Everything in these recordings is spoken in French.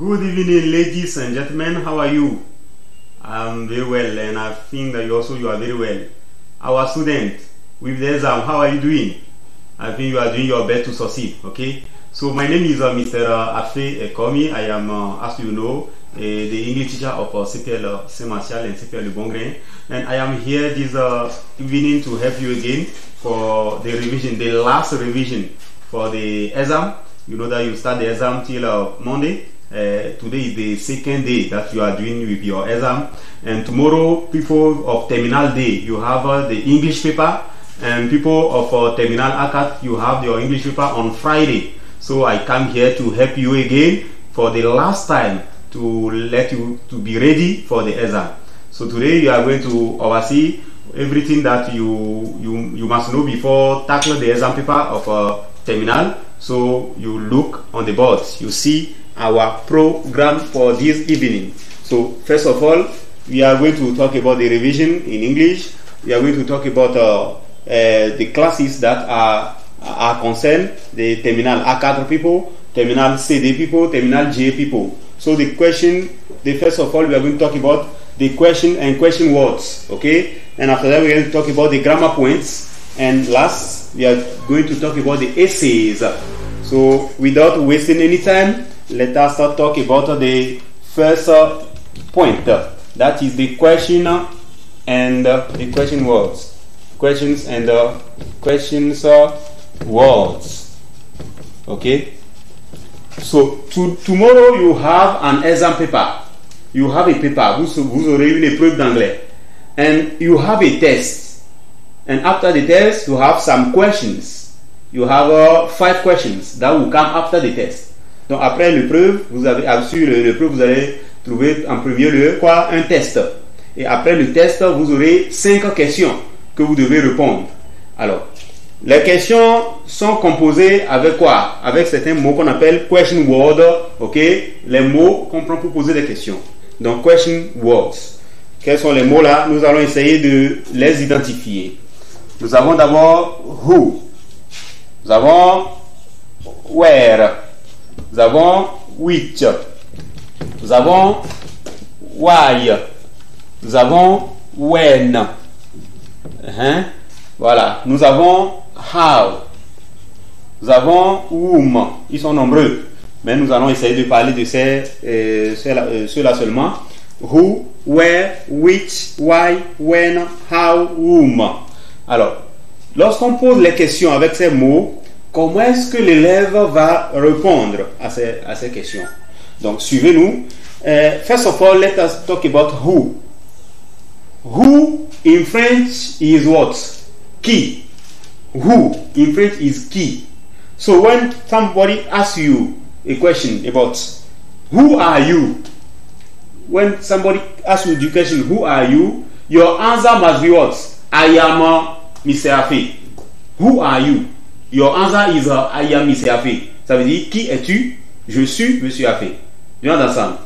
Good evening, ladies and gentlemen. How are you? I'm very well, and I think that you are very well. Our student with the exam, how are you doing? I think you are doing your best to succeed. Okay. So my name is Mr. Afe Ekomi. I am, as you know, the English teacher of CPL Saint-Martial and CPL Le Bon Grain, and I am here this evening to help you again for the revision, the last revision for the exam. You know that you start the exam till Monday. Today is the second day that you are doing with your exam, and tomorrow, people of terminal day, you have the English paper, and people of terminal ACAT, you have your English paper on Friday. So I come here to help you again for the last time to let you to be ready for the exam. So today you are going to oversee everything that you must know before tackle the exam paper of terminal. So you look on the boards, you see our program for this evening. So first of all, we are going to talk about the revision in English. We are going to talk about the classes that are concerned, the terminal A4 people, terminal CD people, terminal GA people. So the first of all, we are going to talk about the question and question words, okay? And after that, we're going to talk about the grammar points. And last, we are going to talk about the essays. So without wasting any time, let us talk about the first point. That is the question and the question words. Questions and questions words. Okay. So tomorrow you have an exam paper. You have a paper. Vous aurez une épreuve d'anglais, and you have a test. And after the test, you have some questions. You have 5 questions that will come after the test. Donc après l'épreuve, vous allez trouver en premier lieu quoi? Un test. Et après le test, vous aurez 5 questions que vous devez répondre. Alors, les questions sont composées avec quoi? Avec certains mots qu'on appelle question word, ok? Les mots qu'on prend pour poser des questions. Donc question words. Quels sont les mots là? Nous allons essayer de les identifier. Nous avons d'abord who. Nous avons where. Nous avons which. Nous avons why. Nous avons when. Voilà. Nous avons how. Nous avons whom. Ils sont nombreux, mais nous allons essayer de parler de ceux-là seulement. Who, where, which, why, when, how, whom. Alors, lorsqu'on pose les questions avec ces mots, comment est-ce que l'élève va répondre à ces questions? Donc, suivez-nous. First of all, let us talk about who. Who in French is what? Qui. Who in French is qui. So when somebody asks you a question about who are you, when somebody asks you the question, who are you, your answer must be what? I am Mr. Afe. Who are you? Your answer is I am Mr. Afe. Ça veut dire qui es-tu? Je suis Monsieur Afe. You understand?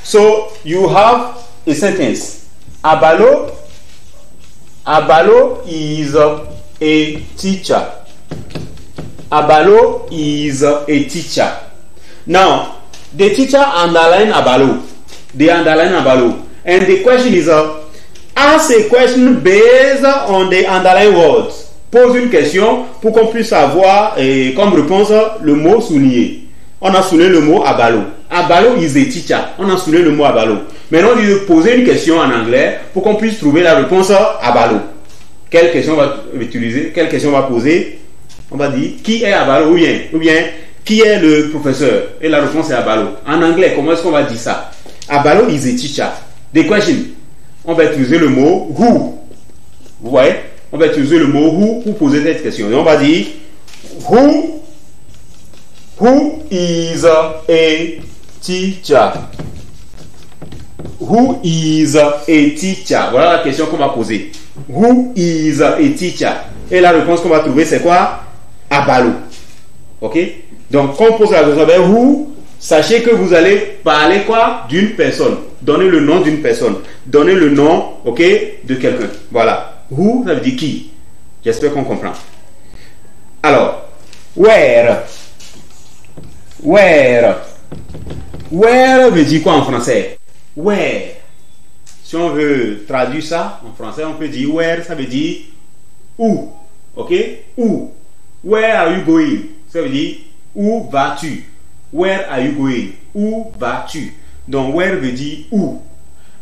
So you have a sentence. Abalo is a teacher. Abalo is a teacher. Now, the teacher underline Abalo. They underline Abalo. And the question is, ask a question based on the underline words. Pose une question pour qu'on puisse avoir comme réponse le mot souligné. On a souligné le mot Abalo. Abalo is a teacher. On a souligné le mot Abalo. Maintenant, on dit de poser une question en anglais pour qu'on puisse trouver la réponse Abalo. Quelle question on va utiliser? Quelle question on va poser? On va dire qui est Abalo ou bien qui est le professeur? Et la réponse est Abalo. En anglais, comment est-ce qu'on va dire ça? Abalo is a teacher. The question. On va utiliser le mot who. Vous voyez? On va utiliser le mot who pour poser cette question. Et on va dire who is a teacher. Who is a teacher? Voilà la question qu'on va poser. Who is a teacher? Et la réponse qu'on va trouver, c'est quoi? Abalo. Ok? Donc, quand on pose la question avec who, sachez que vous allez parler quoi? D'une personne. Donnez le nom d'une personne. Donnez le nom, ok, de quelqu'un. Voilà. Who, ça veut dire qui? J'espère qu'on comprend. Alors, where. Where veut dire quoi en français? Where. Si on veut traduire ça en français, on peut dire where, ça veut dire où. Ok? Où. Where are you going? Ça veut dire où vas-tu? Where are you going? Où vas-tu? Donc, where veut dire où.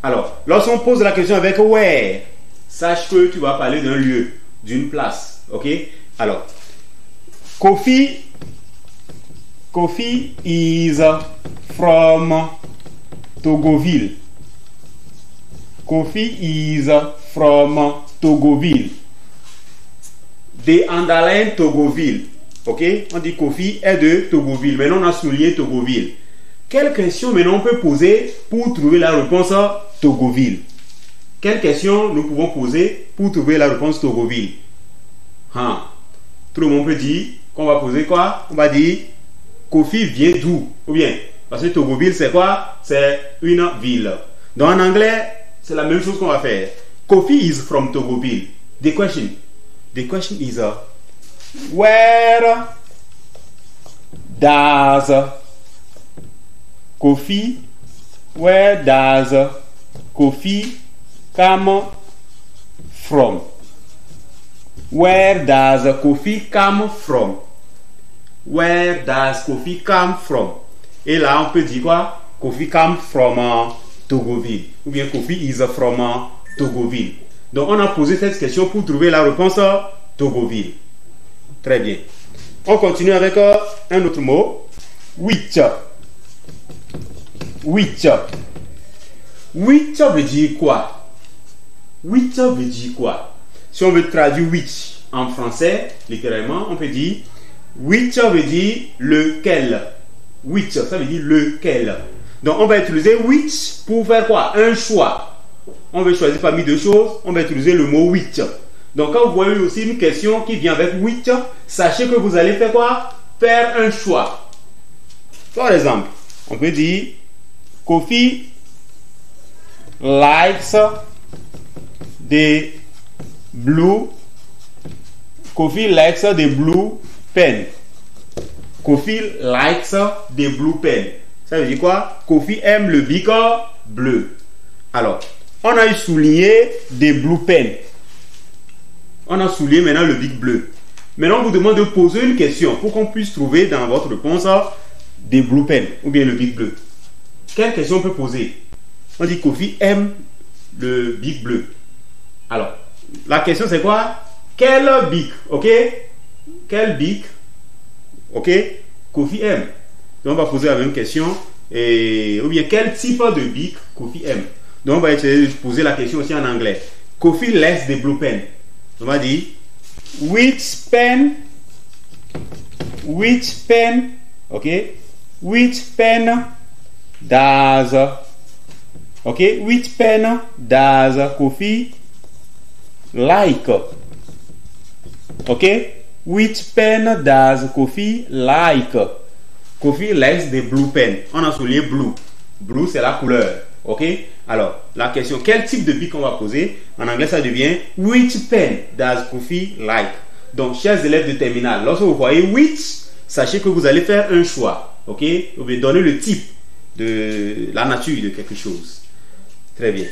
Alors, lorsqu'on pose la question avec where, sache que tu vas parler d'un lieu, d'une place. Ok? Alors, Kofi is from Togoville. Kofi is from Togoville. De Andalen, Togoville. Ok? On dit Kofi est de Togoville. Maintenant, on a souligné Togoville. Quelle question maintenant on peut poser pour trouver la réponse à Togoville? Quelle question nous pouvons poser pour trouver la réponse Togoville? Tout le monde peut dire qu'on va poser quoi? On va dire Kofi vient d'où? Ou bien, parce que Togoville c'est quoi? C'est une ville. Donc en anglais, c'est la même chose qu'on va faire. Kofi is from Togoville. The question is where does Kofi come from? Where does Kofi come from? Where does Kofi come from? Et là, on peut dire quoi? Kofi come from Togoville. Ou bien Kofi is from Togoville. Donc, on a posé cette question pour trouver la réponse à Togoville. Très bien. On continue avec un autre mot. Which. Which. Which veut dire quoi? Which veut dire quoi? Si on veut traduire which en français, littéralement, on peut dire which veut dire lequel. Which, ça veut dire lequel. Donc, on va utiliser which pour faire quoi? Un choix. On veut choisir parmi deux choses, on va utiliser le mot which. Donc, quand vous voyez aussi une question qui vient avec which, sachez que vous allez faire quoi? Faire un choix. Par exemple, on peut dire Kofi likes the blue. Kofi likes the blue pen. Kofi likes the blue pen. Ça veut dire quoi? Kofi aime le bic bleu. Alors, on a souligné des blue pen. On a souligné maintenant le bic bleu. Maintenant, on vous demande de poser une question pour qu'on puisse trouver dans votre réponse des blue pen ou bien le bic bleu. Quelle question on peut poser? On dit Kofi aime le bic bleu. Alors, la question c'est quoi? Quel bic? Ok? Quel bic? Ok? Kofi aime. Donc, on va poser la même question. Ou bien, quel type de bic Kofi aime? Donc, on va essayer de poser la question aussi en anglais. Kofi likes the blue pen. On va dire which pen, ok? Which pen does, ok? Which pen does Kofi like? Ok? Which pen does Kofi like? Kofi likes the blue pen. On a souligné blue. Blue, c'est la couleur. Ok? Alors, la question, quel type de bic on va poser? En anglais, ça devient which pen does Kofi like? Donc, chers élèves de terminale, lorsque vous voyez which, sachez que vous allez faire un choix. Ok? Vous pouvez donner le type de la nature de quelque chose. Très bien.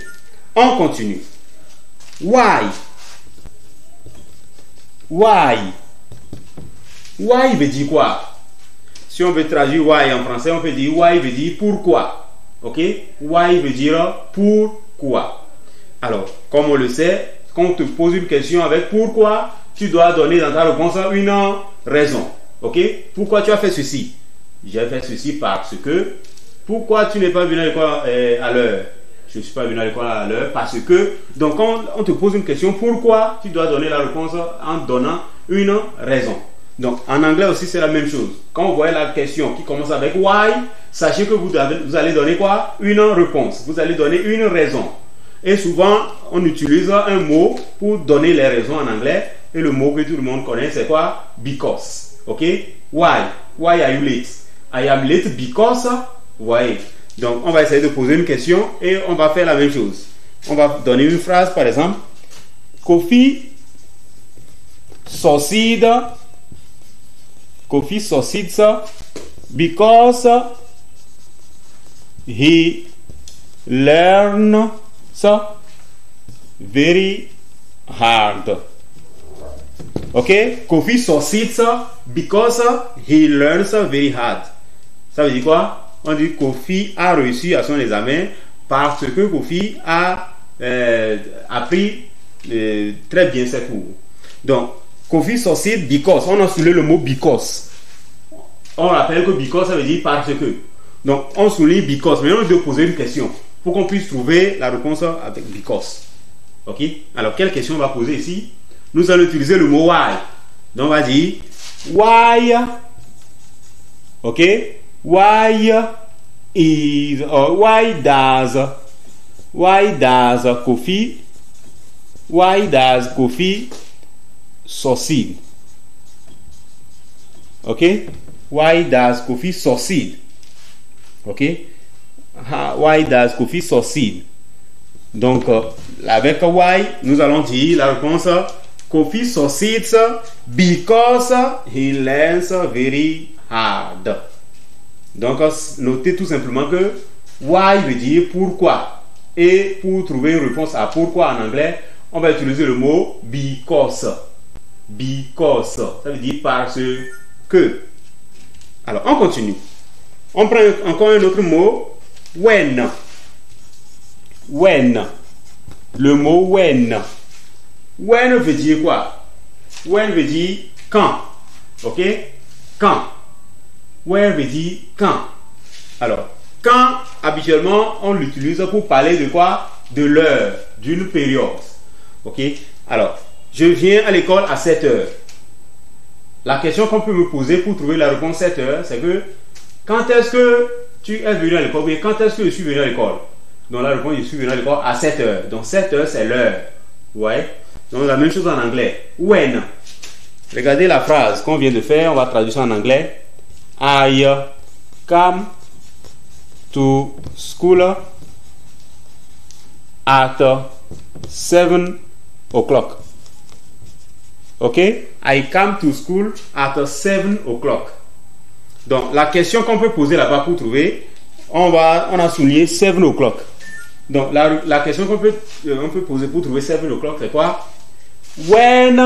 On continue. Why? Why? Why veut dire quoi? Si on veut traduire why en français, on peut dire why veut dire pourquoi. Ok? Why veut dire pourquoi. Alors, comme on le sait, quand on te pose une question avec pourquoi, tu dois donner dans ta réponse une raison. Ok? Pourquoi tu as fait ceci? J'ai fait ceci parce que. Pourquoi tu n'es pas venu à l'école à l'heure? Je ne suis pas venu à l'école à l'heure parce que. Donc, quand on te pose une question, pourquoi, tu dois donner la réponse en donnant une raison. Donc, en anglais aussi, c'est la même chose. Quand vous voyez la question qui commence avec why, sachez que vous allez donner quoi? Une réponse. Vous allez donner une raison. Et souvent, on utilise un mot pour donner les raisons en anglais. Et le mot que tout le monde connaît, c'est quoi? Because. Ok? Why? Why are you late? I am late because. Vous voyez? Donc, on va essayer de poser une question et on va faire la même chose. On va donner une phrase, par exemple. Kofi succeeds because he learns very hard. Ok? Kofi succeeds because he learns very hard. Ça veut dire quoi? On dit Kofi a réussi à son examen parce que Kofi a appris très bien ses cours. Donc, Kofi succeeds because. On a souligné le mot because. On rappelle que because, ça veut dire parce que. Donc, on souligne because. Mais on doit poser une question pour qu'on puisse trouver la réponse avec because. Ok? Alors, quelle question on va poser ici? Nous allons utiliser le mot why. Donc, on va dire why. Ok? Why is or why does Kofi succeed? Okay, why does Kofi succeed? Okay, why does Kofi succeed? Donc avec why nous allons dire la réponse Kofi succeeds because he learns very hard. Donc, notez tout simplement que why veut dire pourquoi. Et pour trouver une réponse à pourquoi en anglais, on va utiliser le mot because. Because. Ça veut dire parce que. Alors, on continue. On prend encore un autre mot. When. When. Le mot when. When veut dire quoi? When veut dire quand. Ok? Quand. When veut dire quand. Alors, quand, habituellement, on l'utilise pour parler de quoi? De l'heure, d'une période. Ok? Alors, je viens à l'école à 7 heures. La question qu'on peut me poser pour trouver la réponse 7 heures, c'est que quand est-ce que tu es venu à l'école? Mais quand est-ce que je suis venu à l'école? Donc, la réponse, je suis venu à l'école à 7 heures. Donc, 7 heures, c'est l'heure. Ouais? Donc, la même chose en anglais. When. Regardez la phrase qu'on vient de faire. On va traduire ça en anglais. I come to school at 7 o'clock. Ok? I come to school at 7 o'clock. Donc, la question qu'on peut poser là-bas pour trouver, on a souligné 7 o'clock. Donc, la question qu'on peut poser pour trouver 7 o'clock, c'est quoi? When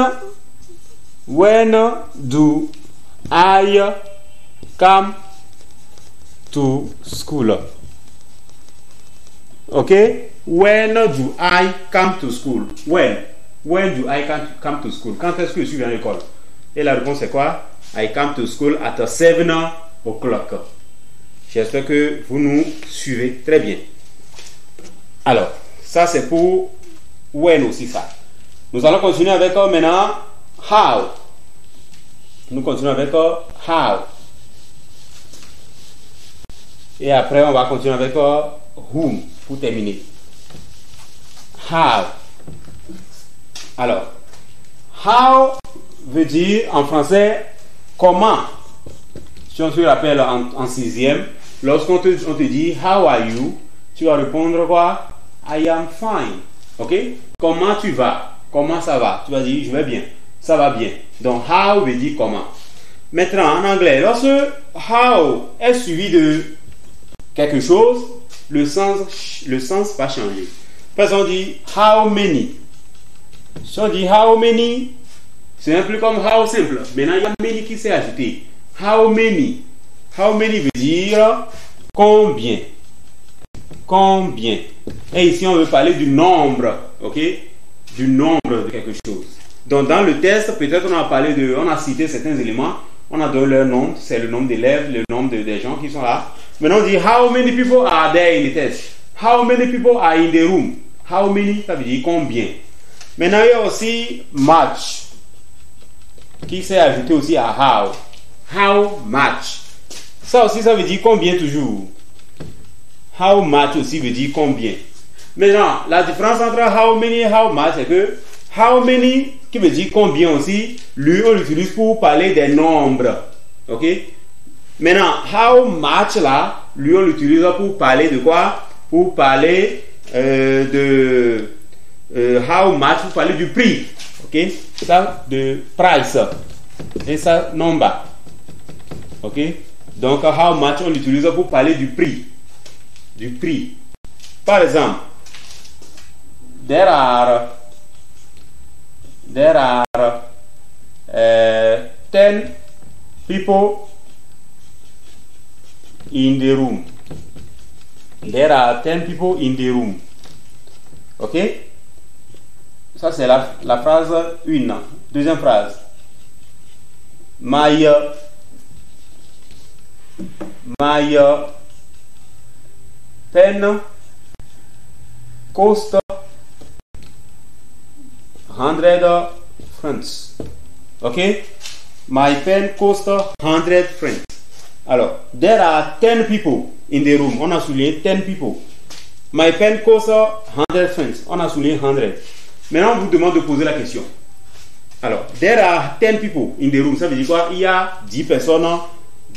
do I come to school? Okay? When do I come to school? When do I come to school? Quand est-ce que je suis venu à l'école? Et la réponse c'est quoi? I come to school at 7 o'clock. J'espère que vous nous suivez très bien. Alors, ça c'est pour when aussi ça. Nous allons continuer avec maintenant how. Nous continuons avec how. Et après, on va continuer avec whom pour terminer. How. Alors, how veut dire en français comment. Si on se rappelle en sixième, lorsqu'on te dit how are you, tu vas répondre quoi? I am fine. Ok? Comment tu vas? Comment ça va? Tu vas dire je vais bien. Ça va bien. Donc, how veut dire comment. Maintenant, en anglais, lorsque how est suivi de quelque chose, le sens va changer. Par exemple, on dit how many. Si on dit how many, c'est un peu comme how simple. Maintenant, il y a many qui s'est ajouté. How many. How many veut dire combien. Combien. Et ici, on veut parler du nombre. Ok? Du nombre de quelque chose. Donc, dans le test, peut-être on a cité certains éléments. On a donné leur nombre. C'est le nombre d'élèves, le nombre des gens qui sont là. Maintenant, on dit how many people are there in the test? How many people are in the room? How many, ça veut dire combien. Maintenant, il y a aussi much qui s'est ajouté aussi à how. How much. Ça aussi, ça veut dire combien toujours. How much aussi veut dire combien. Maintenant, la différence entre how many et how much, c'est que how many, qui veut dire combien aussi, lui, on l'utilise pour parler des nombres. Ok? Maintenant, how much là, lui, on l'utilise pour parler de quoi? Pour parler de how much, pour parler du prix. Ok? Ça, de price. Et ça, number. Ok? Donc, how much, on l'utilise pour parler du prix. du prix. Par exemple, there are 10 people in the room. There are 10 people in the room. Ok? Ça c'est la phrase 1. Deuxième phrase. My pen cost 100 francs. Ok? My pen cost 100 francs. Alors, there are 10 people in the room. On a souligné 10 people. My pen cost 100 francs. On a souligné 100. Maintenant, on vous demande de poser la question. Alors, there are 10 people in the room. Ça veut dire quoi? Il y a 10 personnes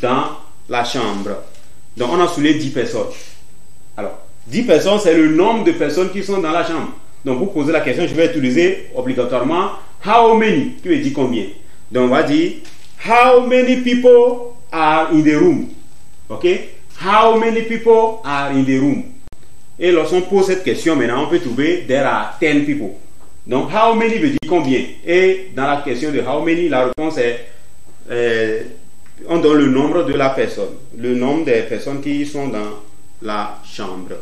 dans la chambre. Donc, on a souligné 10 personnes. Alors, 10 personnes, c'est le nombre de personnes qui sont dans la chambre. Donc, pour poser la question, je vais utiliser obligatoirement how many, qui veut dire combien. Donc, on va dire how many people are in the room. Ok? How many people are in the room? Et lorsqu'on pose cette question, maintenant, on peut trouver there are 10 people. Donc, how many veut dire combien? Et dans la question de how many, la réponse est on donne le nombre de la personne, le nombre des personnes qui sont dans la chambre.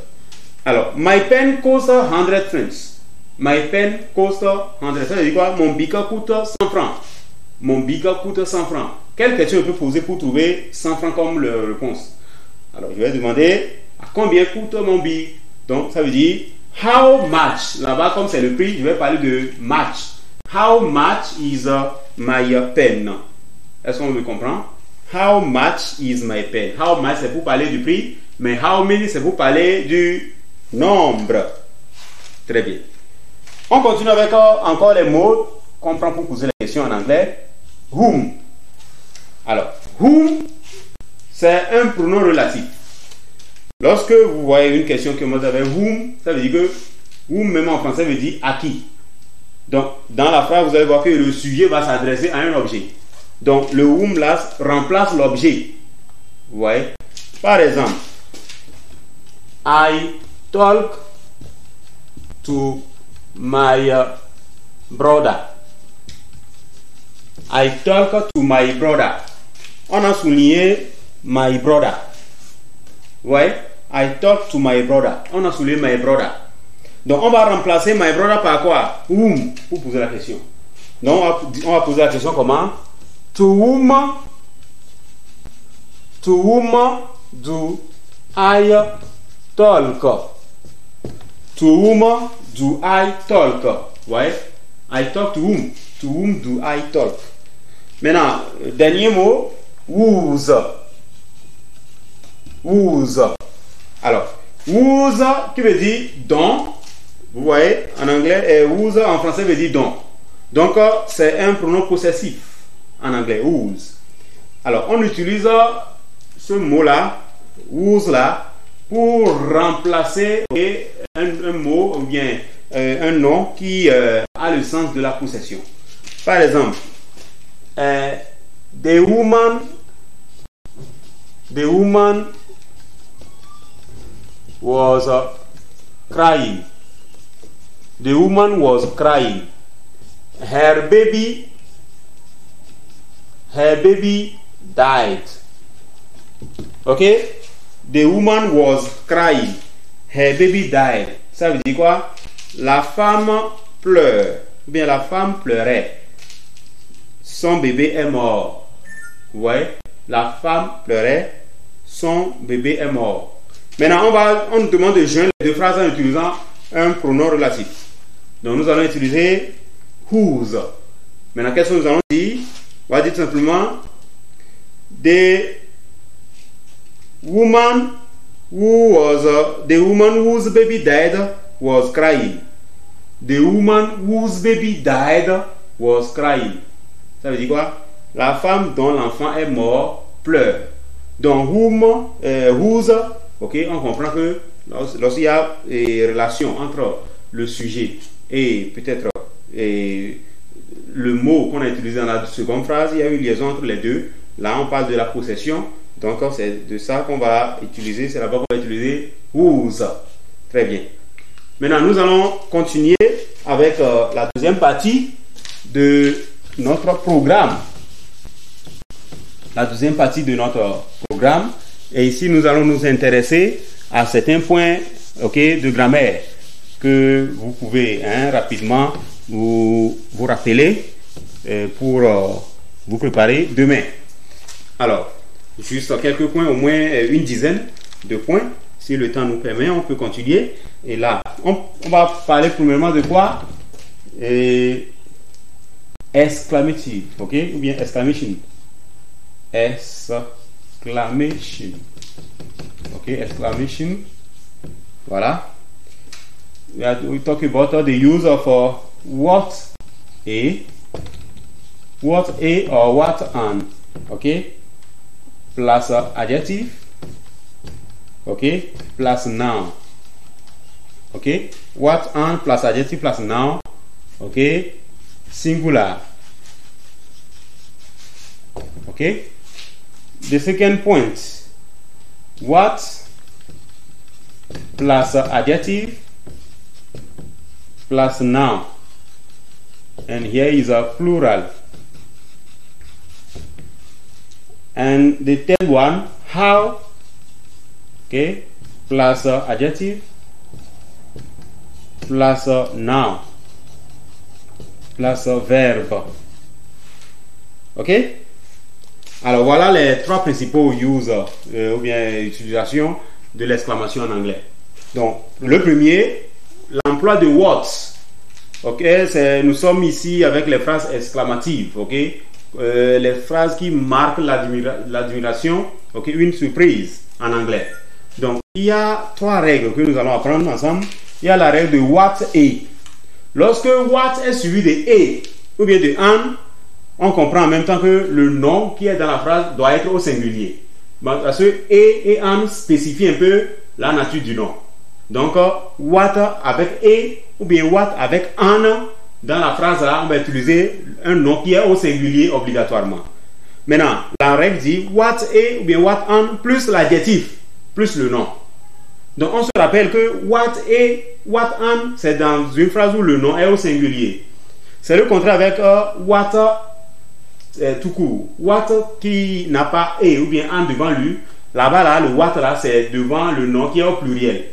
Alors, my pen cost 100 francs. My pen cost 100. Ça veut dire quoi? Mon bic coûte 100 francs. Mon bic coûte 100 francs. Quelle question je peux poser pour trouver 100 francs comme réponse? Alors, je vais demander à combien coûte mon bic? Donc, ça veut dire how much. Là-bas, comme c'est le prix, je vais parler de match. How much is my pen? Est-ce qu'on me comprend? How much is my pen? How much, c'est pour parler du prix, mais how many, c'est pour parler du nombre. Très bien. On continue avec encore les mots qu'on prend pour poser la question en anglais. Whom. Alors, whom, c'est un pronom relatif. Lorsque vous voyez une question qui commence avec whom, ça veut dire que whom, même en français, veut dire à qui. Donc, dans la phrase, vous allez voir que le sujet va s'adresser à un objet. Donc, le whom là remplace l'objet. Vous voyez? Par exemple, I talk to my brother. I talk to my brother. On a souligné my brother. Vous voyez? I talk to my brother. On a souligné my brother. Donc, on va remplacer my brother par quoi? Whom, pour poser la question. Donc, on va poser la question comment? To whom do I talk? To whom do I talk? Vous voyez? I talk to whom? To whom do I talk? Maintenant, dernier mot, whose. Whose. Alors, whose qui veut dire dont. Vous voyez, en anglais, et whose en français veut dire dont. Donc, c'est un pronom possessif en anglais, whose. Alors, on utilise ce mot-là, whose là, pour remplacer un mot ou bien un nom qui a le sens de la possession. Par exemple, the woman was crying. The woman was crying. Her baby died. Okay? The woman was crying. Her baby died. Ça veut dire quoi? La femme pleure. Ou bien la femme pleurait. Son bébé est mort. Vous voyez? La femme pleurait. Son bébé est mort. Maintenant, on nous demande de joindre les deux phrases en utilisant un pronom relatif. Donc, nous allons utiliser whose. Maintenant, qu'est-ce que nous allons dire? On va dire simplement the woman whose baby died was crying. The woman whose baby died was crying. Ça veut dire quoi? La femme dont l'enfant est mort pleure. Donc, whose, ok, on comprend que lorsqu'il y a une relation entre le sujet et peut-être le mot qu'on a utilisé dans la seconde phrase, il y a une liaison entre les deux. Là, on parle de la possession. Donc c'est de ça qu'on va utiliser, c'est là-bas qu'on va utiliser whose. Très bien. Maintenant, nous allons continuer avec la deuxième partie de notre programme. La deuxième partie de notre programme. Et ici, nous allons nous intéresser à certains points de grammaire que vous pouvez rapidement vous rappeler pour vous préparer demain. Alors, juste quelques points, au moins une dizaine de points. Si le temps nous permet, on peut continuer. Et là, on va parler premièrement de quoi? Exclamative, ok? Ou bien exclamation. Exclamation. Ok, exclamation. Voilà. We talk about the use of what a or what an. Ok? Plus adjective. Ok? Plus noun. Ok? What an plus adjective plus noun. Ok? Singular. Ok? The second point. What plus adjective plus noun. And here is a plural. And the third one, how, okay, plus adjective plus noun plus verbe. Ok? Alors voilà les trois principaux uses ou bien utilisations de l'exclamation en anglais. Donc le premier, l'emploi de what. Ok, nous sommes ici avec les phrases exclamatives. Ok, les phrases qui marquent l'admiration. Ok, une surprise en anglais. Donc il y a trois règles que nous allons apprendre ensemble. Il y a la règle de what a. Lorsque what est suivi de a ou bien de an, on comprend en même temps que le nom qui est dans la phrase doit être au singulier. Parce que a et an spécifient un peu la nature du nom. Donc, what avec a ou bien what avec an, dans la phrase là, on va utiliser un nom qui est au singulier obligatoirement. Maintenant, la règle dit what a ou bien what an plus l'adjectif, plus le nom. Donc, on se rappelle que what a, what an, c'est dans une phrase où le nom est au singulier. C'est le contraire avec what tout court. What qui n'a pas a ou bien an devant lui, là-bas, là, le what là, c'est devant le nom qui est au pluriel.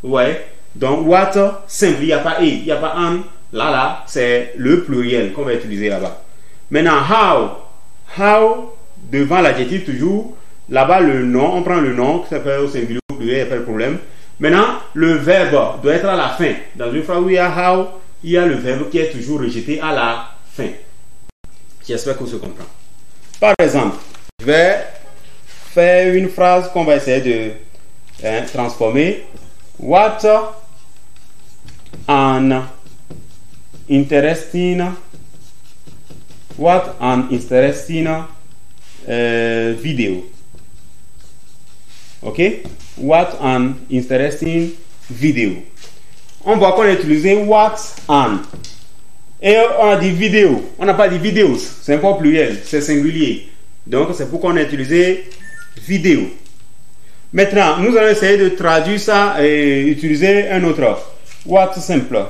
Ouais. Donc, what simple, il n'y a pas a, il n'y a pas an. Là, c'est le pluriel qu'on va utiliser là-bas. Maintenant, how, devant l'adjectif toujours, là-bas, le nom, on prend le nom, qui s'appelle au singulier ou au pluriel, il n'y a pas de problème. Maintenant, le verbe doit être à la fin. Dans une phrase où il y a how, il y a le verbe qui est toujours rejeté à la fin. J'espère qu'on se comprend. Par exemple, je vais faire une phrase qu'on va essayer de transformer. What an interesting video. Ok? What an interesting video. On voit qu'on a utilisé what an. Et on a dit vidéo. On n'a pas dit vidéos. C'est encore pluriel. C'est singulier. Donc c'est pourquoi on a utilisé vidéo. Maintenant, nous allons essayer de traduire ça et utiliser un autre. What simple.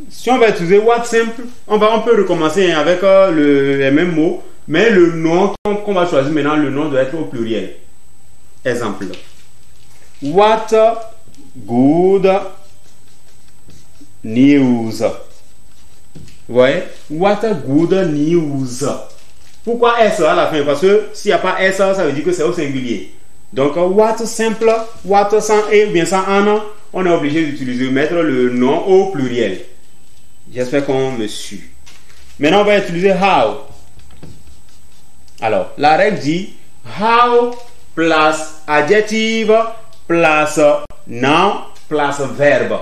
Si on va utiliser what simple, on peut recommencer avec les mêmes mots, mais le nom qu'on va choisir maintenant, le nom doit être au pluriel. Exemple. What good news. Vous voyez? What good news. Pourquoi S à la fin? Parce que s'il n'y a pas S, ça veut dire que c'est au singulier. Donc, what simple, what sans E ou bien sans an, on est obligé d'utiliser, mettre le nom au pluriel. J'espère qu'on me suit. Maintenant, on va utiliser how. Alors, la règle dit how plus adjective plus noun plus verbe.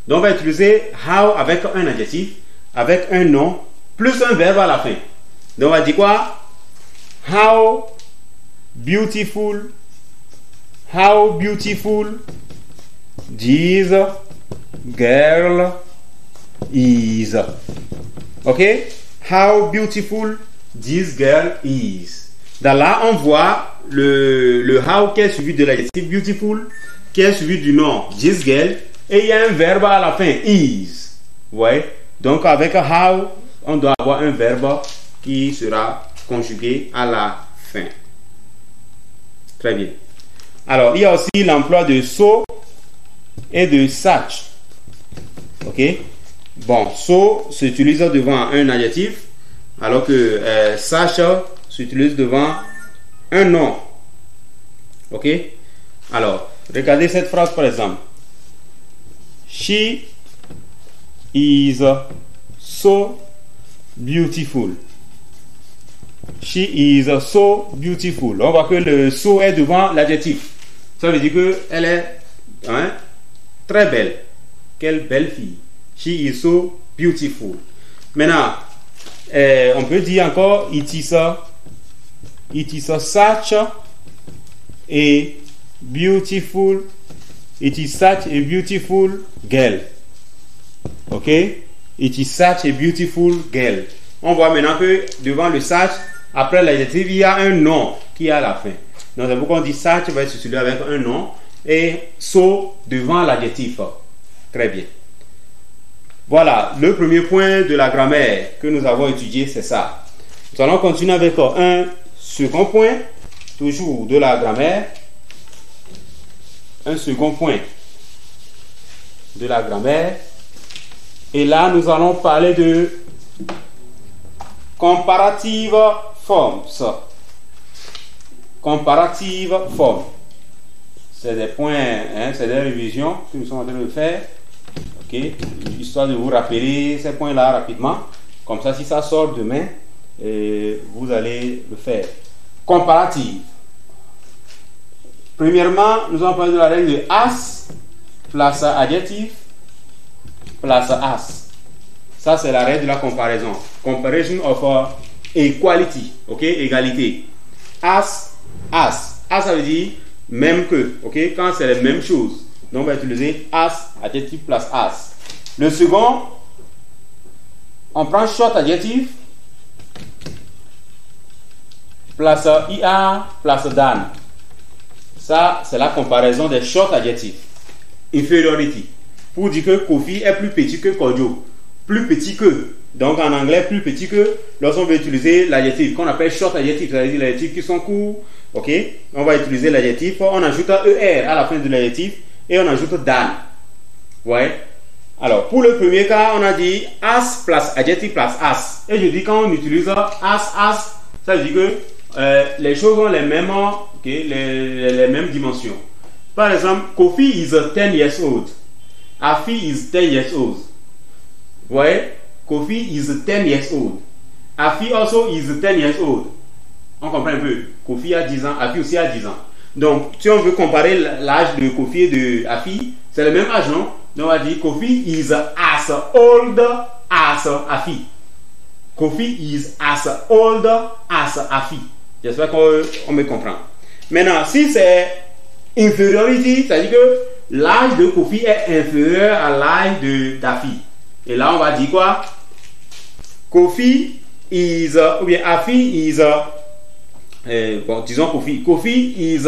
Donc, on va utiliser how avec un adjectif, avec un nom, plus un verbe à la fin. Donc, on va dire quoi? How beautiful this girl is. Ok? How beautiful this girl is. Dans là, on voit le how qui est suivi de l'adjectif beautiful, qui est suivi du nom this girl, et il y a un verbe à la fin, is. Vous voyez? Donc avec how, on doit avoir un verbe qui sera conjugué à la fin. Très bien. Alors, il y a aussi l'emploi de so et de such. Ok? Bon, so s'utilise devant un adjectif, alors que such s'utilise devant un nom. Ok? Alors, regardez cette phrase par exemple. She is so beautiful. She is so beautiful. On voit que le so est devant l'adjectif. Ça veut dire qu'elle est très belle. Quelle belle fille. She is so beautiful. Maintenant, on peut dire encore it is such a beautiful. It is such a beautiful girl. Ok? It is such a beautiful girl. On voit maintenant que devant le such, après l'adjectif, il y a un nom qui est à la fin. Donc c'est pourquoi on dit such va être suivi avec un nom et so devant l'adjectif. Très bien. Voilà, le premier point de la grammaire que nous avons étudié, c'est ça. Nous allons continuer avec un second point, toujours de la grammaire. Un second point de la grammaire. Et là, nous allons parler de comparative forms. Comparative forms. C'est des points, c'est des révisions que nous sommes en train de faire. Ok, histoire de vous rappeler ces points-là rapidement. Comme ça, si ça sort demain, vous allez le faire. Comparative. Premièrement, nous allons parler de la règle de as, place adjectif, place as. Ça, c'est la règle de la comparaison. Comparison of equality. Ok, égalité. As, as. As, ça veut dire même que. Ok, quand c'est les mêmes choses. Donc, on va utiliser as, adjectif plus as. Le second, on prend short adjectif, place ia, place than. Ça, c'est la comparaison des short adjectifs. Inferiority. Pour dire que Kofi est plus petit que Kojo. Plus petit que. Donc, en anglais, plus petit que, lorsqu'on veut utiliser l'adjectif qu'on appelle short adjectif, c'est-à-dire les adjectifs qui sont courts. Ok, on va utiliser l'adjectif, on ajoute un ER à la fin de l'adjectif et on ajoute than. Ouais. Alors, pour le premier cas, on a dit as plus adjectif plus as. Et je dis quand on utilise as, ça veut dire que les choses ont les mêmes, okay, les mêmes dimensions. Par exemple, Kofi is 10 years old. Afi is 10 years old. Vous voyez? Kofi is 10 years old. Afi also is 10 years old. On comprend un peu. Kofi a 10 ans, Afi aussi a 10 ans. Donc, si on veut comparer l'âge de Kofi et de Afi, c'est le même âge, non? Donc, on va dire Kofi is as old as Afi. Kofi is as old as Afi. J'espère qu'on me comprend. Maintenant, si c'est inferiority, c'est-à-dire que l'âge de Kofi est inférieur à l'âge d'Afi. Et là, on va dire quoi? Kofi is, ou bien Afi is, bon, disons Kofi. Kofi is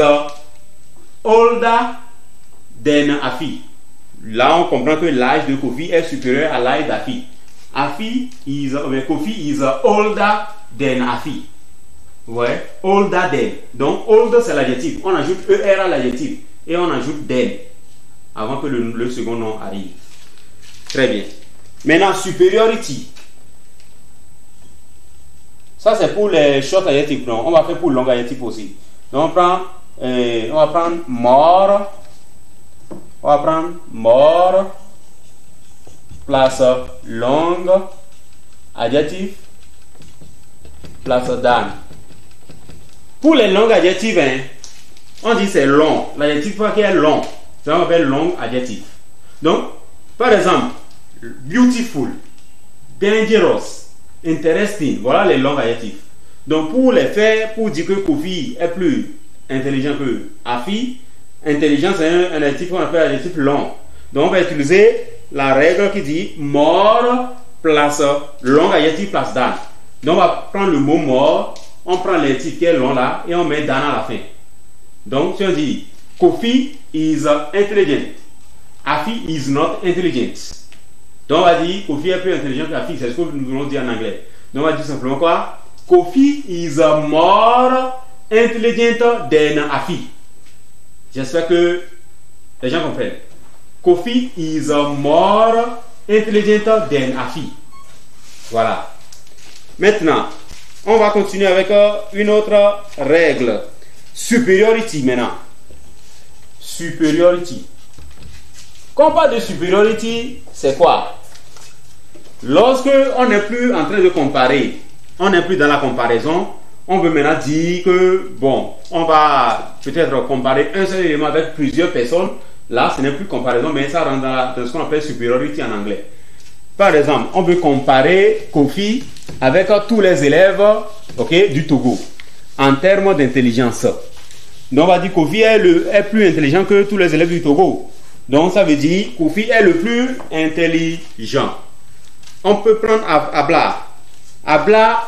older than Afi. Là, on comprend que l'âge de Kofi est supérieur à l'âge d'Afi. Afi is, ou bien Kofi is older than Afi. Ouais, older than. Donc, old, c'est l'adjectif. On ajoute ER à l'adjectif. Et on ajoute than. Avant que le second nom arrive. Très bien. Maintenant, superiority. Ça, c'est pour les short adjectifs. On va faire pour long adjectif aussi. Donc, on va prendre more. On va prendre more. Place long. Adjectif. Place than. Pour les longs adjectifs, on dit c'est long. L'adjectif qui est long, ça on appelle long adjectif. Donc, par exemple, beautiful, dangerous, interesting, voilà les longs adjectifs. Donc, pour les faire, pour dire que Kofi est plus intelligent que Afi, intelligent c'est un adjectif qu'on appelle adjectif long. Donc, on va utiliser la règle qui dit more place long adjectif place than. Donc, on va prendre le mot more on prend les titres qui est long là et on met Dan à la fin. Donc, si on dit Kofi is intelligent, Afi is not intelligent. Donc, on va dire Kofi est plus intelligent que Afi, c'est ce que nous voulons dire en anglais. Donc, on va dire simplement quoi? Kofi is more intelligent than Afi. J'espère que les gens comprennent. Kofi is more intelligent than Afi. Voilà. Maintenant, on va continuer avec une autre règle. Superiority maintenant. Superiority. Quand on parle de superiority, c'est quoi? Lorsque on n'est plus en train de comparer, on n'est plus dans la comparaison, on veut maintenant dire que, bon, on va peut-être comparer un seul élément avec plusieurs personnes. Là, ce n'est plus comparaison, mais ça rentre dans ce qu'on appelle superiority en anglais. Par exemple, on veut comparer Kofi avec tous les élèves, ok, du Togo en termes d'intelligence. Donc, on va dire que Kofi est plus intelligent que tous les élèves du Togo. Donc, ça veut dire que Kofi est le plus intelligent. On peut prendre Abla. Abla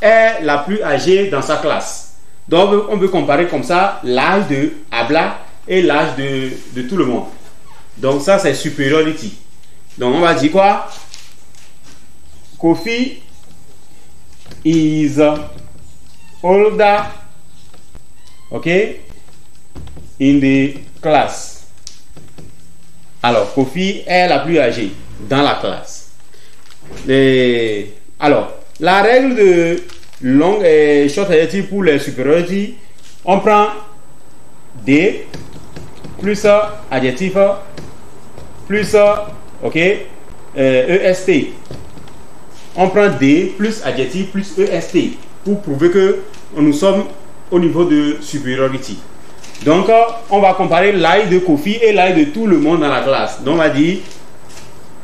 est la plus âgée dans sa classe. Donc, on veut comparer comme ça l'âge de Abla et l'âge de tout le monde. Donc, ça, c'est superiority. Donc, on va dire quoi? Kofi is older, ok, in the class. Alors, Kofi est la plus âgée dans la classe. Alors, la règle de long et short adjective pour les superiority, on prend D plus adjectif plus ok, EST. On prend D plus adjectif plus EST pour prouver que nous sommes au niveau de superiority. Donc, on va comparer l'âge de Kofi et l'âge de tout le monde dans la classe. Donc, on va dire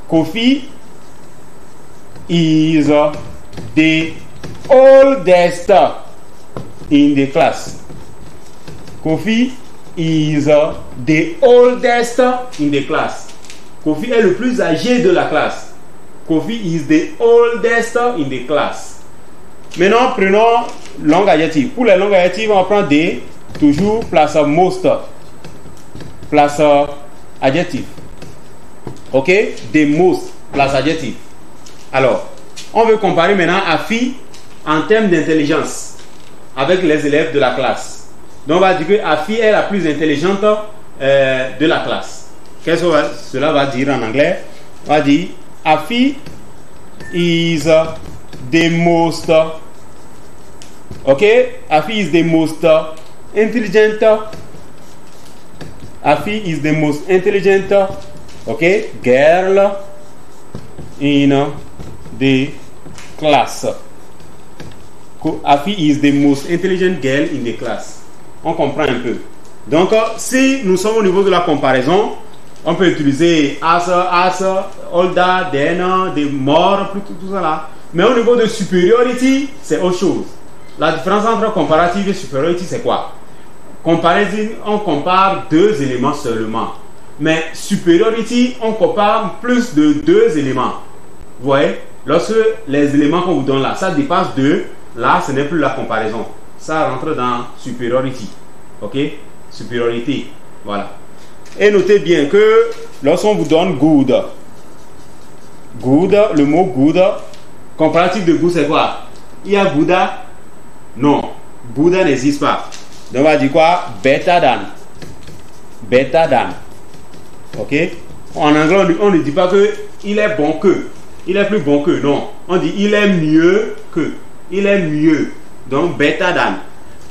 Kofi is the oldest in the class. Kofi is the oldest in the class. Kofi est le plus âgé de la classe. Kofi is the oldest in the class. Maintenant, prenons long adjectif. Pour les longs adjectifs, on prend des, toujours place most, place adjectif. Ok? The most, place adjectif. Alors, on veut comparer maintenant Afi en termes d'intelligence avec les élèves de la classe. Donc, on va dire que Afi est la plus intelligente de la classe. Qu'est-ce que cela va dire en anglais? On va dire Afi is the most, ok? Afi is the most intelligent. Afi is the most intelligent, ok? Girl in the class. Afi is the most intelligent girl in the class. On comprend un peu. Donc, si nous sommes au niveau de la comparaison, on peut utiliser as, older, then, the more, tout ça là. Mais au niveau de superiority, c'est autre chose. La différence entre comparative et superiority, c'est quoi? Comparative, on compare deux éléments seulement. Mais superiority, on compare plus de deux éléments. Vous voyez? Lorsque les éléments qu'on vous donne là, ça dépasse 2, là, ce n'est plus la comparaison. Ça rentre dans superiority. Ok? Superiority. Voilà. Et notez bien que lorsqu'on vous donne good, le mot good, comparatif de good, c'est quoi? Il y a Bouddha? Non. Bouddha n'existe pas. Donc on va dire quoi? Better than. Better than. Ok? En anglais, on ne dit pas que il est bon que. Il est plus bon que. Non. On dit il est mieux que. Il est mieux. Donc better than.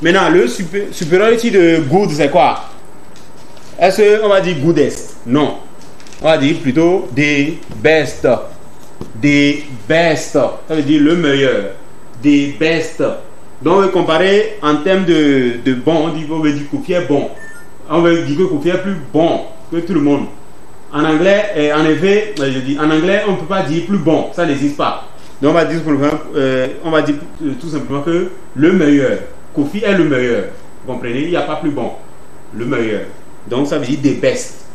Maintenant, le superiority de good, c'est quoi? Est-ce qu'on va dire goodest? Non. On va dire plutôt the best. The best. Ça veut dire le meilleur. The best. Donc, on veut comparer en termes de bon. On veut dire que Kofi est bon. On veut dire que Kofi est plus bon que tout le monde. En anglais, en effet, je dis, en anglais, on ne peut pas dire plus bon. Ça n'existe pas. Donc, on va dire tout simplement que le meilleur. Kofi est le meilleur. Vous comprenez? Il n'y a pas plus bon. Le meilleur. Donc, ça veut dire the best.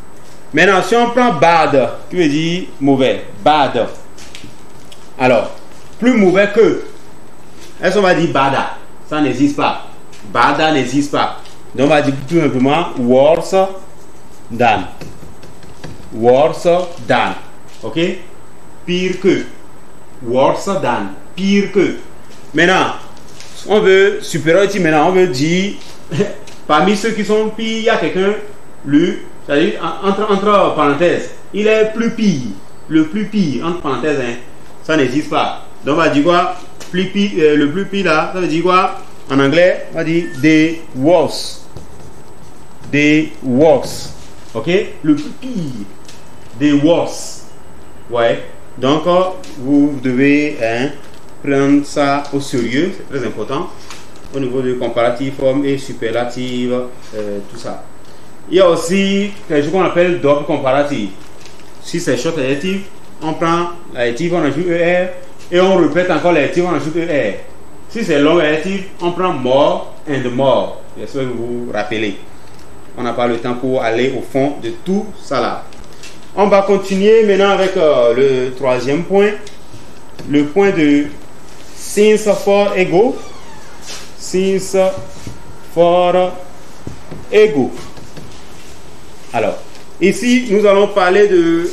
Maintenant, si on prend bad, qui veut dire mauvais. Bad. Alors, plus mauvais que. Est-ce qu'on va dire bada? Ça n'existe pas. Bada n'existe pas. Donc on va dire tout simplement worse than. Worse than. Ok? Pire que. Worse than. Pire que. Maintenant, on veut supériorité. Maintenant, on veut dire parmi ceux qui sont pires, il y a quelqu'un, c'est-à-dire entre parenthèses, il est plus pire. Le plus pire, entre parenthèses, hein, ça n'existe pas. Donc on va dire quoi? Plus pire, le plus pire là, ça veut dire quoi? En anglais, on va dire the worst. The worst. Ok? Le plus pire. The worst. Ouais. Donc, vous devez prendre ça au sérieux. C'est très important. Au niveau de comparatif, forme et superlative, tout ça. Il y a aussi quelque chose qu'on appelle double comparatif. Si c'est short adjective, on prend l'adjectif, on ajoute ER et on répète encore l'adjectif, on ajoute ER. Si c'est long adjectif, on prend more and more. J'espère que vous vous rappelez. On n'a pas le temps pour aller au fond de tout ça là. On va continuer maintenant avec le troisième point. Le point de since for ego. Since for ego. Alors, ici, nous allons parler de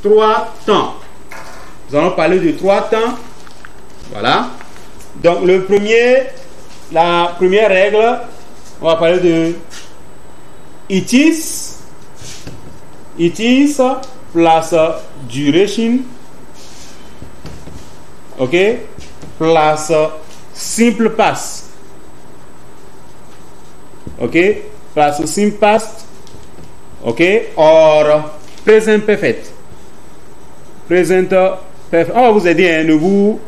3 temps. Nous allons parler de 3 temps. Voilà. Donc, la première règle, on va parler de it is plus duration, ok, plus simple past, ok, plus simple past, ok, or present perfect. Present perfect. On va vous aider, hein, ne vous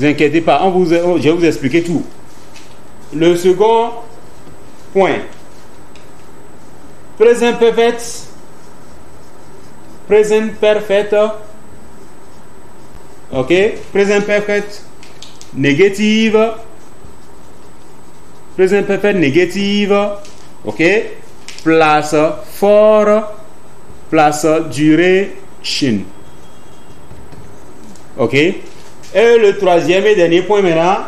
inquiétez pas, je vais vous expliquer tout. Le second point, present perfect, ok, present perfect négative, present perfect négative, ok, plus for, plus duration, ok. Et le troisième et dernier point maintenant,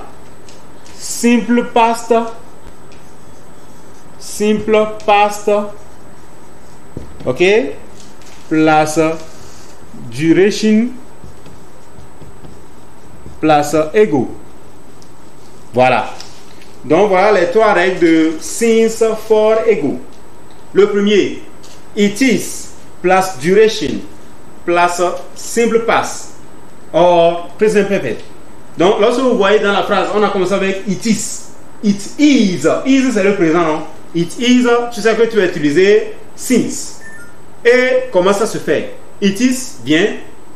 simple past, ok, plus duration, plus ego. Voilà. Donc voilà les 3 règles de since for ego. Le premier, it is plus duration plus simple past or present perfect. Donc lorsque vous voyez dans la phrase, on a commencé avec it is. It is. Is c'est le présent, non? It is, tu sais que tu vas utiliser since. Et comment ça se fait? It is vient,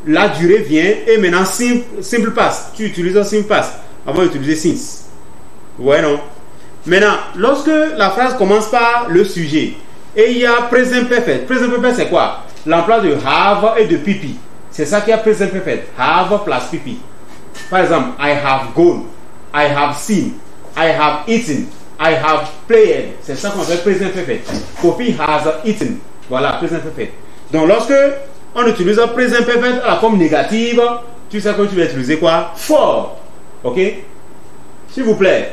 la durée vient, et maintenant simple past. Tu utilises simple past avant d'utiliser since. Ouais, non? Maintenant, lorsque la phrase commence par le sujet, et il y a present perfect. Present perfect, c'est quoi? L'emploi de have et de pipi. C'est ça qui est present perfect. Have plus pipi. Par exemple, I have gone, I have seen, I have eaten, I have played. C'est ça qu'on appelle present perfect. Kofi has eaten. Voilà, present perfect. Donc, lorsque on utilise present perfect à la forme négative, tu sais que tu vas utiliser quoi? For. Ok? S'il vous plaît.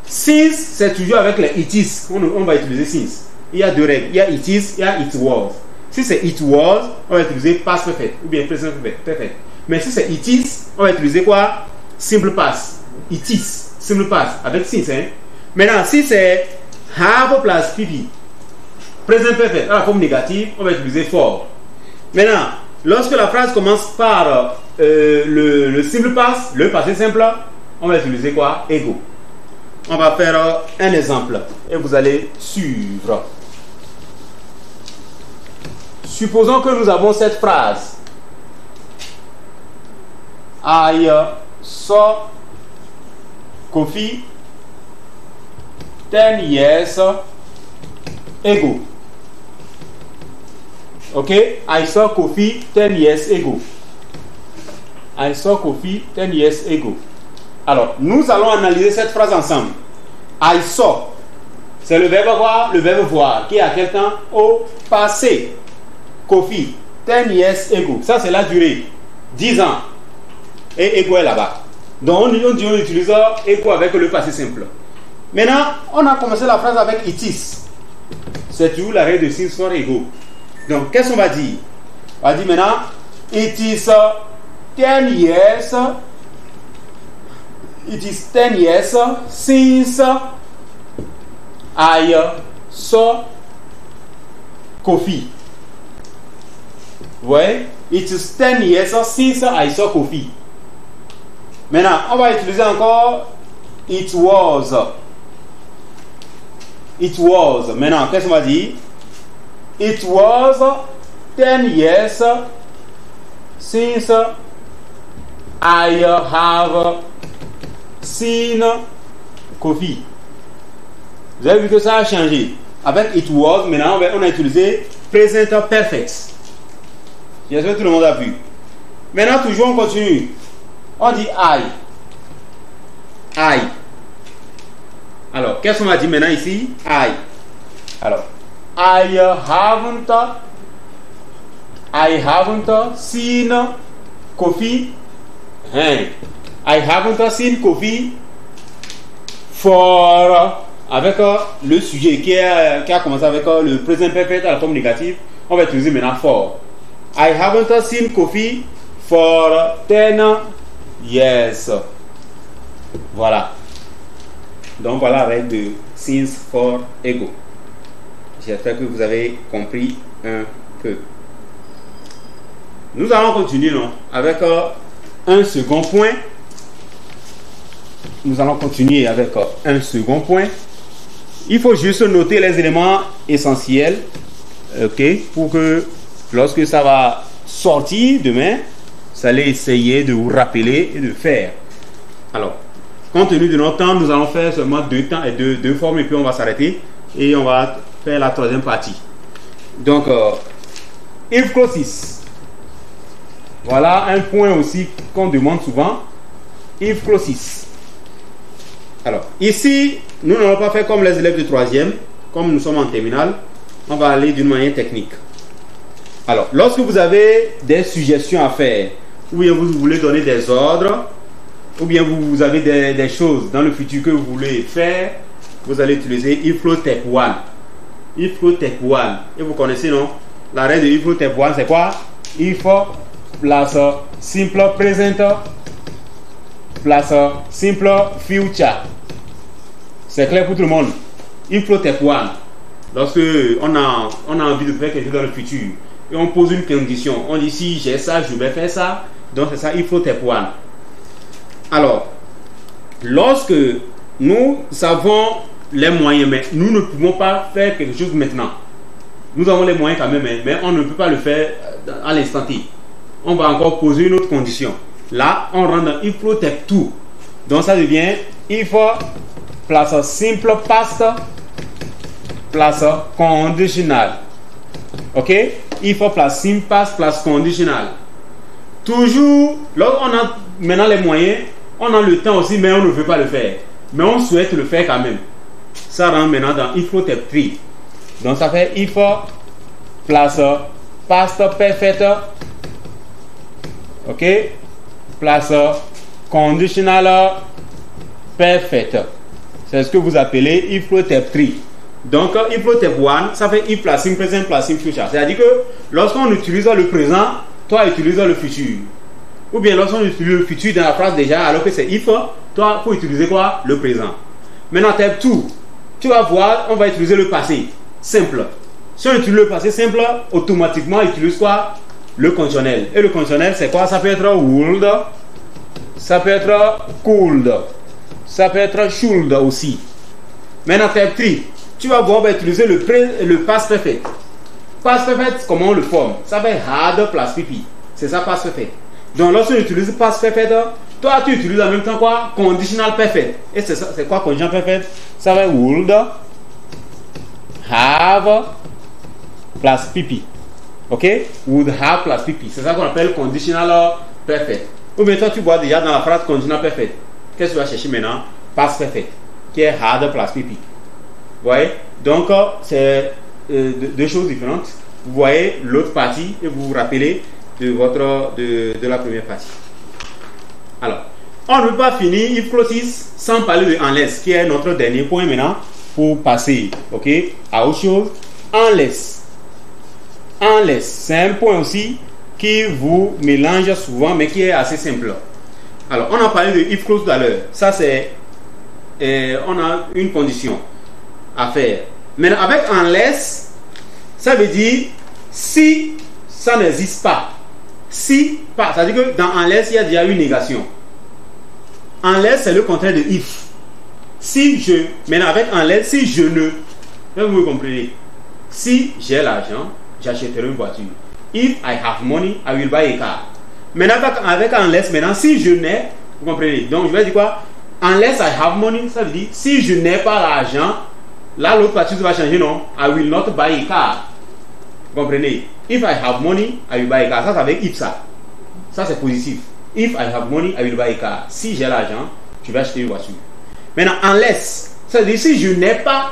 Since, c'est toujours avec les it is. On va utiliser since. Il y a 2 règles. Il y a it is, il y a it was. Si c'est it was, on va utiliser past perfect ou bien present perfect. Mais si c'est it is, on va utiliser quoi? Simple past. It is. Simple past. Avec since. Hein? Maintenant, si c'est have plus pp, present perfect à la forme négative, on va utiliser for. Maintenant, lorsque la phrase commence par le simple past, le passé simple, on va utiliser quoi? Ego. On va faire un exemple et vous allez suivre. Supposons que nous avons cette phrase. I saw coffee 10 years ago. Ok? I saw coffee 10 years ago. I saw coffee 10 years ago. Alors, nous allons analyser cette phrase ensemble. I saw. C'est le verbe voir, le verbe voir, qui est à quel temps? Au passé. Coffee, 10 years ago. Ça, c'est la durée. 10 ans. Et ego est là-bas. Donc, on utilise ego avec le passé simple. Maintenant, on a commencé la phrase avec it is. C'est toujours la règle de since for ego. Donc, qu'est-ce qu'on va dire? On va dire maintenant, it is 10 years. It is 10 years since I saw Kofi. Vous voyez? It is 10 years since I saw Kofi. Maintenant, on va utiliser encore it was. It was. Maintenant, qu'est-ce qu'on va dire? It was 10 years since I have seen Kofi. Vous avez vu que ça a changé. Avec it was, maintenant, on a utilisé present perfect. J'espère que tout le monde a vu. Maintenant, toujours, on continue. On dit I. I. Alors, qu'est-ce qu'on va dire maintenant ici? I. Alors, I haven't seen Kofi. I haven't seen Kofi for. Avec le sujet qui a commencé avec le présent perfect à la forme négative, on va utiliser maintenant for. I haven't seen Kofi for 10 years. Voilà. Donc voilà la règle de since for ego. J'espère que vous avez compris un peu. Nous allons continuer avec un second point. Nous allons continuer avec un second point. Il faut juste noter les éléments essentiels, ok, pour que lorsque ça va sortir demain, vous allez essayer de vous rappeler et de faire. Alors, compte tenu de notre temps, nous allons faire seulement deux formes et puis on va s'arrêter et on va faire la troisième partie. Donc, if clauses. Voilà un point aussi qu'on demande souvent. If clauses. Alors, ici, nous n'allons pas faire comme les élèves de troisième, comme nous sommes en terminale, on va aller d'une manière technique. Alors, lorsque vous avez des suggestions à faire, ou bien vous voulez donner des ordres, ou bien vous avez des choses dans le futur que vous voulez faire, vous allez utiliser if flow step 1. If flow step 1. Et vous connaissez, non? La règle de if flow step 1, c'est quoi? If plus simple present plus simple future. C'est clair pour tout le monde. If flow step 1. Lorsque on a envie de faire quelque chose dans le futur et on pose une condition, on dit si j'ai ça, je vais faire ça. Donc c'est ça, if flow step 1. Alors, lorsque nous avons les moyens, mais nous ne pouvons pas faire quelque chose maintenant. Nous avons les moyens quand même, mais on ne peut pas le faire à l'instant T. On va encore poser une autre condition. Là, on rentre dans if flow step 2. Donc ça devient if plus simple past plus conditional. Ok? If plus simple past plus conditional. Toujours, lorsqu'on a maintenant les moyens, on a le temps aussi, mais on ne veut pas le faire. Mais on souhaite le faire quand même. Ça rentre maintenant dans if step 3. Donc ça fait if plus past perfect, ok, plus conditional perfect. C'est ce que vous appelez if step 3. Donc if step 1, ça fait if plus simple present plus simple future. C'est-à-dire que lorsqu'on utilise le présent, toi utilise le futur. Ou bien lorsqu'on utilise le futur dans la phrase déjà, alors que c'est if, toi il faut utiliser quoi? Le présent. Maintenant step 2, tu vas voir, on va utiliser le passé simple. Si on utilise le passé simple, automatiquement on utilise quoi? Le conditionnel. Et le conditionnel c'est quoi? Ça peut être would, ça peut être could, ça peut être should aussi. Maintenant step 3, tu vas voir, on va utiliser le past perfect. Past perfect, comment on le forme? Ça va être had plus pp. C'est ça past perfect. Donc lorsqu'on utilise past perfect, toi tu utilises en même temps quoi? Conditional perfect. Et c'est ça, c'est quoi conditional perfect? Ça va être would have plus pp. Ok? Would have plus pp. C'est ça qu'on appelle conditional perfect. Ou bien toi tu vois déjà dans la phrase conditional perfect. Qu'est-ce que tu vas chercher maintenant? Past perfect, qui est had plus pp. Vous voyez? Donc c'est deux choses différentes. Vous voyez l'autre partie et vous vous rappelez de la première partie. Alors, On ne peut pas finir if clauses sans parler de unless, qui est notre dernier point maintenant pour passer, ok, à autre chose. Unless. Unless, c'est un point aussi qui vous mélange souvent, mais qui est assez simple. Alors, on a parlé de if clause tout à l'heure. Ça, c'est... on a une condition à faire. Maintenant, avec unless, ça veut dire si ça n'existe pas. Si pas. C'est-à-dire que dans unless, il y a déjà une négation. Unless, c'est le contraire de if. Si je... Maintenant, avec unless, si je ne... Vous me comprenez. Si j'ai l'argent, j'achèterai une voiture. If I have money, I will buy a car. Maintenant, avec unless, maintenant, si je n'ai... Vous comprenez. Donc, je vais dire quoi? Unless I have money, ça veut dire si je n'ai pas l'argent, là, l'autre partie va changer, non? I will not buy a car. Vous comprenez? If I have money, I will buy a car. Ça, c'est avec if ça. Ça, c'est positif. If I have money, I will buy a car. Si j'ai l'argent, je vais acheter une voiture. Maintenant, unless, ça veut dire si je n'ai pas.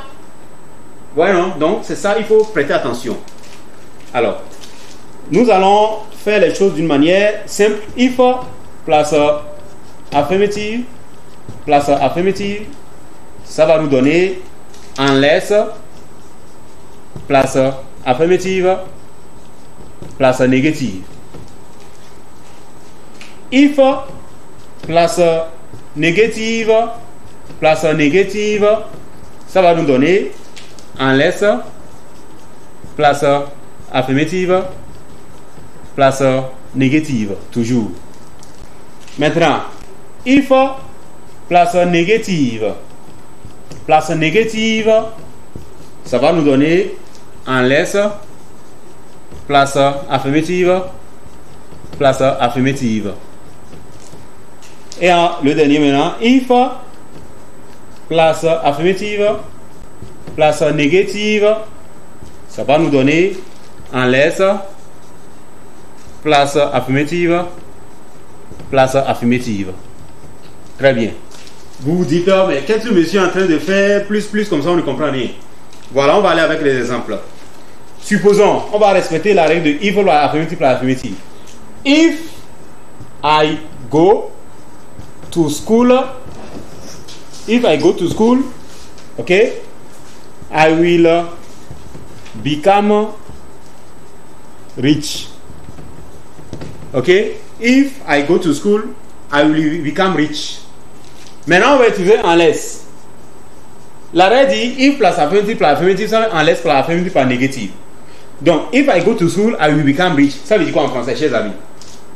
Ouais, non? Donc, c'est ça, il faut prêter attention. Alors, nous allons faire les choses d'une manière simple. If place affirmative, place affirmative, ça va nous donner unless, place affirmative, place négative. If place négative, place négative, ça va nous donner unless, place affirmative, place négative, toujours. Maintenant, if place négative, ça va nous donner unless, place affirmative, place affirmative. Et le dernier maintenant, if place affirmative, place négative, ça va nous donner unless, place affirmative, place affirmative. Très bien. Vous vous dites, oh, mais qu'est-ce que je suis en train de faire plus comme ça on ne comprend rien. Voilà, on va aller avec les exemples. Supposons, on va respecter la règle de if affirmative plus affirmative. If I go to school, okay, I will become rich. Okay, if I go to school, I will become rich. Maintenant, on va utiliser unless. La règle dit if plus affirmative, ça veut dire unless plus affirmative plus négative. Donc, if I go to school, I will become rich. Ça veut dire quoi en français, chers amis?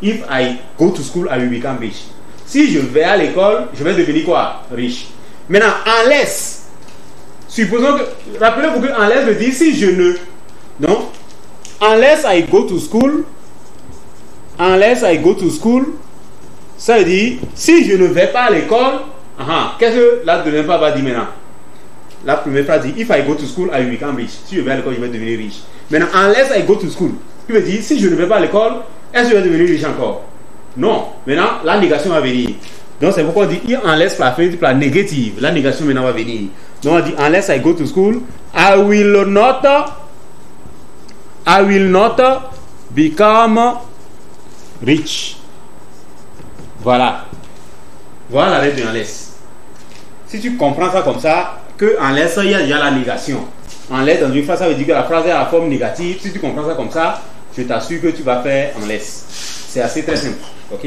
If I go to school, I will become rich. Si je vais à l'école, je vais devenir quoi? Riche. Maintenant, unless. Supposons que, rappelez-vous que unless veut dire si je ne. Donc, unless I go to school, ça veut dire si je ne vais pas à l'école, qu'est-ce que la deuxième phrase va dire maintenant? La première phrase dit if I go to school, I will become rich. Si je vais à l'école, je vais devenir riche. Maintenant, unless I go to school, qui veut dire si je ne vais pas à l'école, est-ce que je vais devenir riche encore? Non. Maintenant, la négation va venir. Donc, c'est pourquoi on dit unless plus affirmative plus négative. La négation maintenant va venir. Donc, on dit unless I go to school, I will not become rich. Voilà. Voilà la règle de unless. Si tu comprends ça comme ça, que unless, il y a la négation. Unless, dans une phrase, ça veut dire que la phrase est à la forme négative. Si tu comprends ça comme ça, je t'assure que tu vas faire unless. C'est assez très simple. Ok?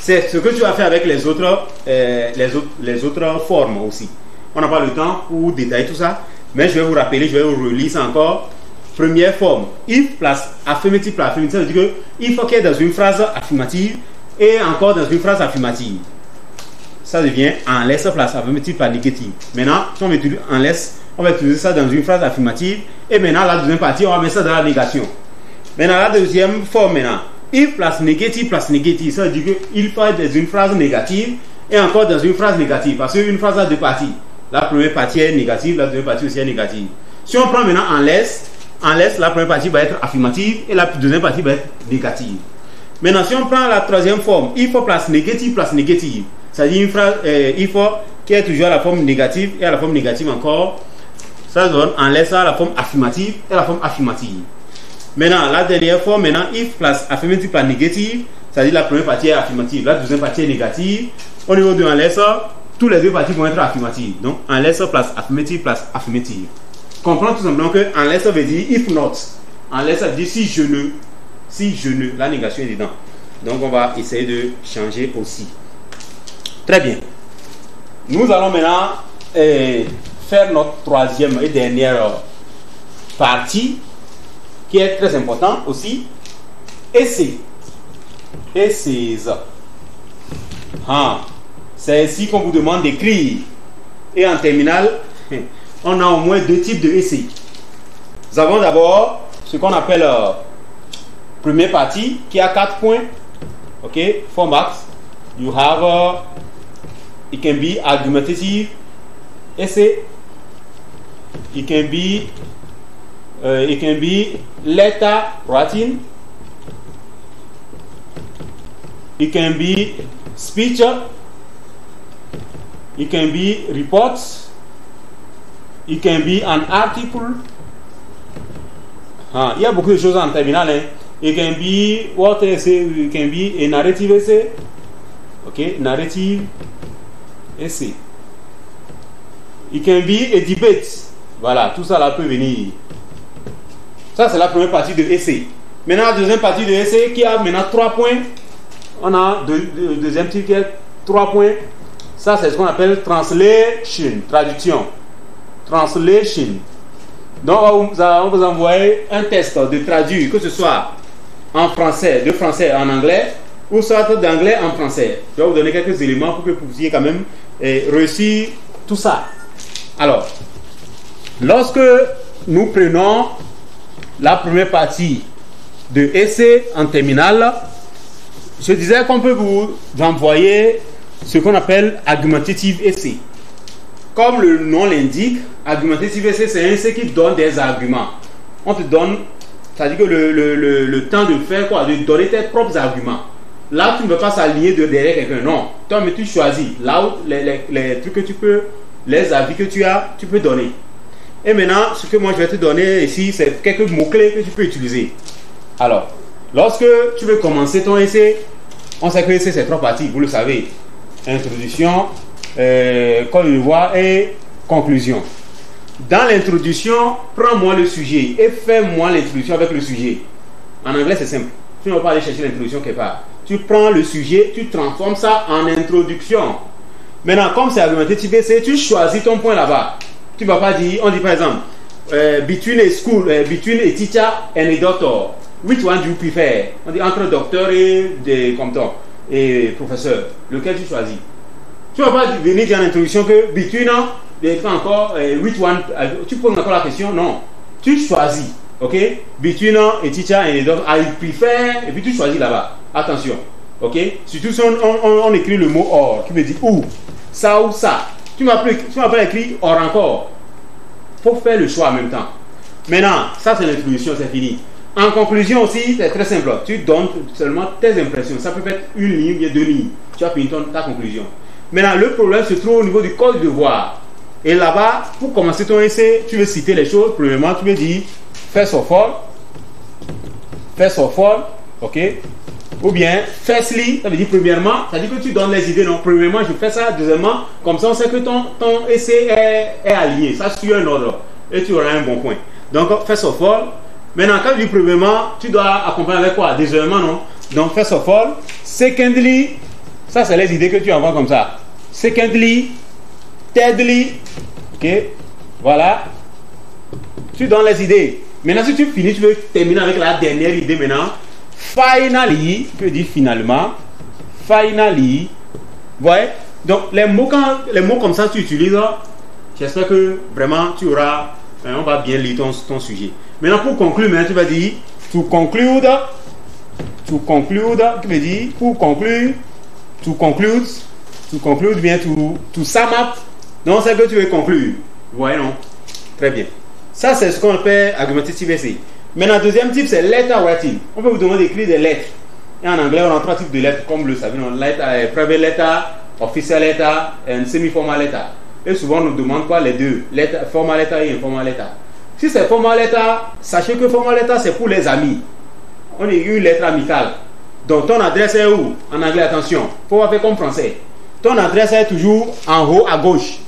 C'est ce que tu vas faire avec les autres formes aussi. On n'a pas le temps pour détailler tout ça, mais je vais vous rappeler, je vais vous relire ça encore. Première forme, if plus affirmative plus affirmative, ça veut dire que il faut qu'il y ait dans une phrase affirmative et encore dans une phrase affirmative. Ça devient unless plus affirmative plus négative. Maintenant, si on veut utiliser unless, on va utiliser ça dans une phrase affirmative et maintenant la deuxième partie, on va mettre ça dans la négation. Maintenant, la deuxième forme maintenant, if plus négative, ça veut dire qu'il faut être dans une phrase négative et encore dans une phrase négative parce qu'une phrase a deux parties. La première partie est négative, la deuxième partie aussi est négative. Si on prend maintenant unless, la première partie va être affirmative et la deuxième partie va être négative. Maintenant, si on prend la troisième forme, if plus négative, c'est-à-dire une phrase, il faut qui est toujours à la forme négative et à la forme négative encore, ça donne unless à la forme affirmative et la forme affirmative. Maintenant, la dernière forme, if plus affirmative plus négative, c'est-à-dire la première partie est affirmative, la deuxième partie est négative. Au niveau de unless, tous les deux parties vont être affirmatives. Donc, unless place affirmative place affirmative. Comprends tout simplement que unless veut dire if not. Unless veut dire si je ne, la négation est dedans. Donc, on va essayer de changer aussi. Très bien. Nous allons maintenant faire notre troisième et dernière partie qui est très importante aussi. Essai. Essays. C'est ici qu'on vous demande d'écrire. Et en terminale, on a au moins deux types de essais. Nous avons d'abord ce qu'on appelle première partie qui a 4 points. Ok, format. You have it can be argumentative essay. It can be letter writing. It can be speech. It can be reports. It can be an article. Il y a beaucoup de choses en terminale. Hein. It can be what essay? It can be a narrative essay. Okay, narrative essay. It can be a debate. Voilà, tout ça là peut venir. Ça c'est la première partie de essai. Maintenant la deuxième partie de essai qui a maintenant 3 points. On a deuxième type qui a 3 points. Ça c'est ce qu'on appelle translation, traduction. Translation. Donc on vous envoie un test de traduire, que ce soit en français, de français en anglais, ou soit d'anglais en français. Je vais vous donner quelques éléments pour que vous puissiez quand même réussir tout ça. Alors, lorsque nous prenons la première partie de essai en terminale, je disais qu'on peut vous envoyer ce qu'on appelle argumentative essay. Comme le nom l'indique, argumentative essay, c'est un essai qui donne des arguments. On te donne, c'est-à-dire que le temps de faire quoi? De donner tes propres arguments. Là, tu ne veux pas s'aligner derrière quelqu'un. Non. Toi, mais tu choisis. Là où les trucs que tu peux, les avis que tu as, tu peux donner. Et maintenant, ce que moi je vais te donner ici, c'est quelques mots-clés que tu peux utiliser. Alors, lorsque tu veux commencer ton essai, on sait que l'essai c'est 3 parties, vous le savez. Introduction, code de voix et conclusion. Dans l'introduction, prends-moi le sujet et fais-moi l'introduction avec le sujet. En anglais, c'est simple. Tu ne vas pas aller chercher l'introduction quelque part. Tu prends le sujet, tu transformes ça en introduction. Maintenant, comme c'est argumentative essay, tu choisis ton point là-bas. Tu ne vas pas dire, on dit par exemple, between a teacher and a doctor, which one do you prefer? On dit entre docteur et professeur, lequel tu choisis? Tu ne vas pas venir dire en introduction que between, encore, which one, tu poses encore la question, non. Tu choisis, ok? Between a teacher and a doctor, I prefer, et puis tu choisis là-bas. Attention, ok? Surtout si on écrit le mot or, qui veut dire ou, ça ou ça. Tu m'as pas écrit or encore. Il faut faire le choix en même temps. Maintenant, ça c'est l'introduction, c'est fini. En conclusion aussi, c'est très simple. Tu donnes seulement tes impressions. Ça peut être une ligne, bien 2 lignes. Tu as fini ta conclusion. Maintenant, le problème se trouve au niveau du code de devoir. Et là-bas, pour commencer ton essai, tu veux citer les choses. Premièrement, tu veux dire first of all, ok? Ou bien, firstly, ça veut dire premièrement, ça veut dire que tu donnes les idées, non? Premièrement, je fais ça. Deuxièmement, comme ça, on sait que ton essai est aligné. Ça suit un ordre. Et tu auras un bon point. Donc, first of all. Maintenant, quand je dis premièrement, tu dois accompagner avec quoi? Deuxièmement, non? Donc, first of all. Secondly, ça, c'est les idées que tu envoies comme ça. Secondly, thirdly, ok? Voilà. Tu donnes les idées. Maintenant, si tu finis, tu veux terminer avec la dernière idée maintenant. Finally, que dit finalement? Finally, voyez? Donc les mots comme ça tu utilises, j'espère que vraiment tu auras, on va bien lire ton sujet. Maintenant pour conclure, tu vas dire to conclude, qui veut dire pour conclure, to conclude bien to sum up. Donc c'est que tu veux conclure. Vous voyez non? Très bien. Ça c'est ce qu'on appelle argumentative essay. Maintenant, deuxième type, c'est letter writing. On peut vous demander d'écrire des lettres. Et en anglais, on a 3 types de lettres, comme vous le savez. Private letter, official letter et semi-formal letter. Et souvent, on nous demande quoi? Les deux. Formal letter et informal letter. Si c'est formal letter, sachez que formal letter, c'est pour les amis. On écrit une lettre amicale. Donc ton adresse est où? En anglais, attention, faut pas faire comme français. Ton adresse est toujours en haut à gauche.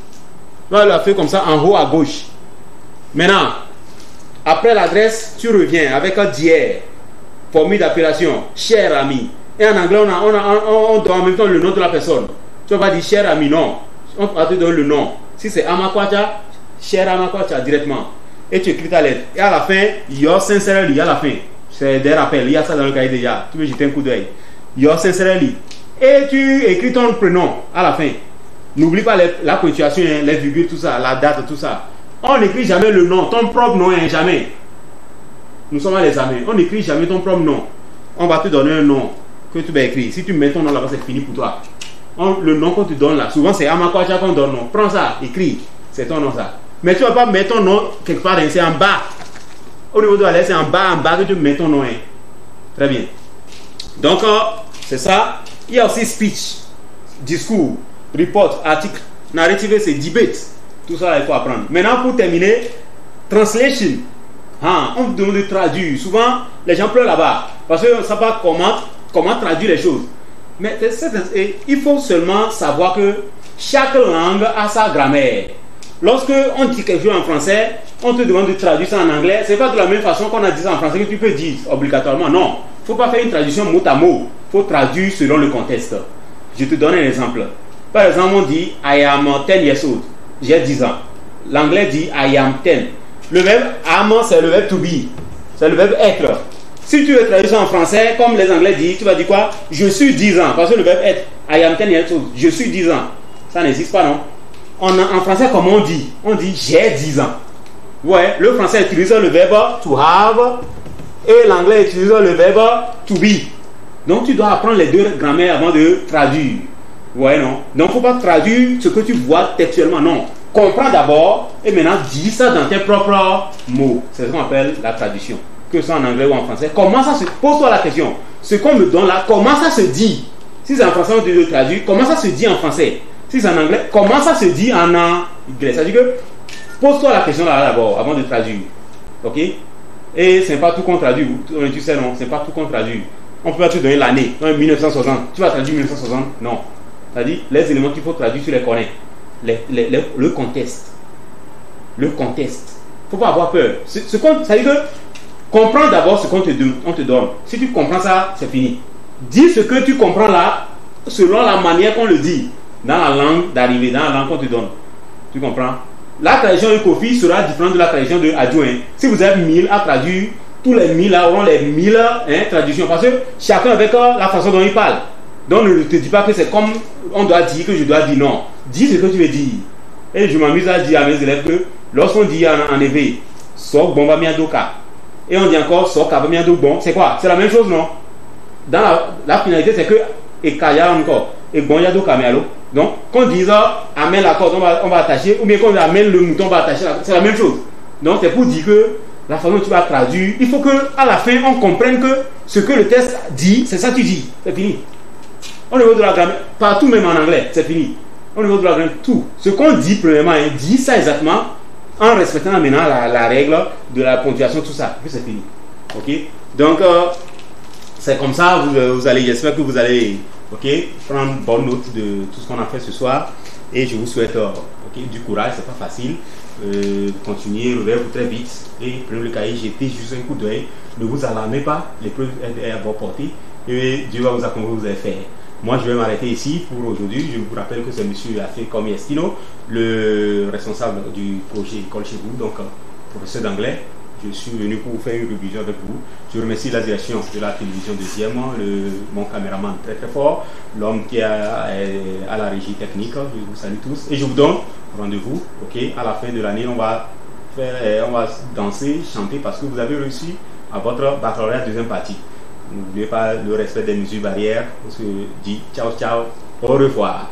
Tu vas la faire comme ça, en haut à gauche. Maintenant, après l'adresse, tu reviens avec un dièse, formule d'appellation, cher ami. Et en anglais, on donne en même temps le nom de la personne. Tu vas pas dire cher ami, non. On va te donner le nom. Si c'est Amakwacha, cher Amakwacha directement. Et tu écris ta lettre. Et à la fin, your sincerely, à la fin. C'est des rappels, il y a ça dans le cahier déjà. Tu veux jeter un coup d'œil. Your sincerely. Et tu écris ton prénom à la fin. N'oublie pas la ponctuation, les virgules, tout ça, la date, tout ça. On n'écrit jamais le nom, ton propre nom, jamais. Nous sommes à l'examen. On n'écrit jamais ton propre nom. On va te donner un nom que tu vas écrire. Si tu mets ton nom là-bas, c'est fini pour toi. Le nom qu'on te donne là, souvent c'est Amakwacha qu'on donne nom. Prends ça, écris. C'est ton nom ça. Mais tu ne vas pas mettre ton nom quelque part, c'est en bas. Au niveau de la lettre, c'est en bas que tu mets ton nom. Très bien. Donc, c'est ça. Il y a aussi speech, discours, report, article, narrative, c'est debate. Tout ça, il faut apprendre. Maintenant, pour terminer, translation. On vous demande de traduire. Souvent, les gens pleurent là-bas parce qu'ils ne savent pas comment traduire les choses. Mais il faut seulement savoir que chaque langue a sa grammaire. Lorsque on dit quelque chose en français, on te demande de traduire ça en anglais. Ce n'est pas de la même façon qu'on a dit ça en français que tu peux dire obligatoirement. Non, il ne faut pas faire une traduction mot à mot. Il faut traduire selon le contexte. Je te donne un exemple. Par exemple, on dit I am 10 years old. J'ai 10 ans. L'anglais dit I am 10. Le verbe am, c'est le verbe to be. C'est le verbe être. Si tu veux traduire ça en français, comme les Anglais disent, tu vas dire quoi? Je suis 10 ans. Parce que le verbe être, I am 10 years old. Je suis 10 ans. Ça n'existe pas, non? En français, comment on dit? On dit j'ai 10 ans. Ouais, le français utilise le verbe to have et l'anglais utilise le verbe to be. Donc tu dois apprendre les deux grammaires avant de traduire. Ouais, non? Donc il ne faut pas traduire ce que tu vois textuellement, non. Comprends d'abord et maintenant dis ça dans tes propres mots. C'est ce qu'on appelle la traduction. Que ce soit en anglais ou en français. Comment ça se... Pose-toi la question. Ce qu'on me donne là, comment ça se dit? Si c'est en français, on te le traduit. Comment ça se dit en français? Si c'est en anglais, comment ça se dit en anglais? C'est-à-dire que pose-toi la question là d'abord avant de traduire. Ok? Et c'est pas tout qu'on traduit. Tu sais, non, c'est pas tout qu'on traduit. On ne peut pas te donner l'année. 1960. Tu vas traduire 1960? Non. C'est-à-dire, les éléments qu'il faut traduire, tu les connais. Le contexte. Le contexte. Il ne faut pas avoir peur. C'est-à-dire que comprends d'abord ce qu'on te donne. Si tu comprends ça, c'est fini. Dis ce que tu comprends là, selon la manière qu'on le dit, dans la langue d'arrivée, dans la langue qu'on te donne. Tu comprends? La traduction de Kofi sera différente de la traduction de Adjoint. Si vous avez 1000 à traduire, tous les 1000 là auront les 1000 traductions. Parce que chacun avec la façon dont il parle. Donc ne te dis pas que c'est comme on doit dire, que je dois dire non. Dis ce que tu veux dire. Et je m'amuse à dire à mes élèves que lorsqu'on dit en éveil, sok bomba miadoka. Et on dit encore sok kaba miadobon, c'est quoi? C'est la même chose, non? Dans la finalité, c'est que et kaya encore. Et bon yadoka mialo. Donc, quand on dit amène la corde, on va attacher, ou bien quand on amène le mouton, on va attacher, c'est la même chose. Donc, c'est pour dire que la façon dont tu vas traduire, il faut qu'à la fin, on comprenne que ce que le texte dit, c'est ça que tu dis. C'est fini. Au niveau de la grammaire, partout même en anglais, c'est fini. Au niveau de la grammaire, tout. Ce qu'on dit, premièrement, dit ça exactement en respectant maintenant la règle de la ponctuation, tout ça. Puis c'est fini. Ok? Donc, c'est comme ça, vous allez, j'espère que vous allez prendre bonne note de tout ce qu'on a fait ce soir. Et je vous souhaite du courage, c'est pas facile. Continuez, relevez-vous très vite. Et prenez le cahier, jetez juste un coup d'œil. Ne vous alarmez pas, l'épreuve est à votre portée. Et Dieu va vous accompagner, vous allez faire. Moi, je vais m'arrêter ici pour aujourd'hui. Je vous rappelle que c'est M. Afé Comiestino, le responsable du projet École chez vous, donc professeur d'anglais. Je suis venu pour vous faire une révision avec vous. Je remercie la direction de la télévision deuxièmement, mon caméraman très très fort, l'homme qui est à la régie technique. Je vous salue tous et je vous donne rendez-vous. À la fin de l'année, on va danser, chanter parce que vous avez réussi à votre baccalauréat deuxième partie. N'oubliez pas le respect des mesures barrières. On se dit ciao ciao, au revoir.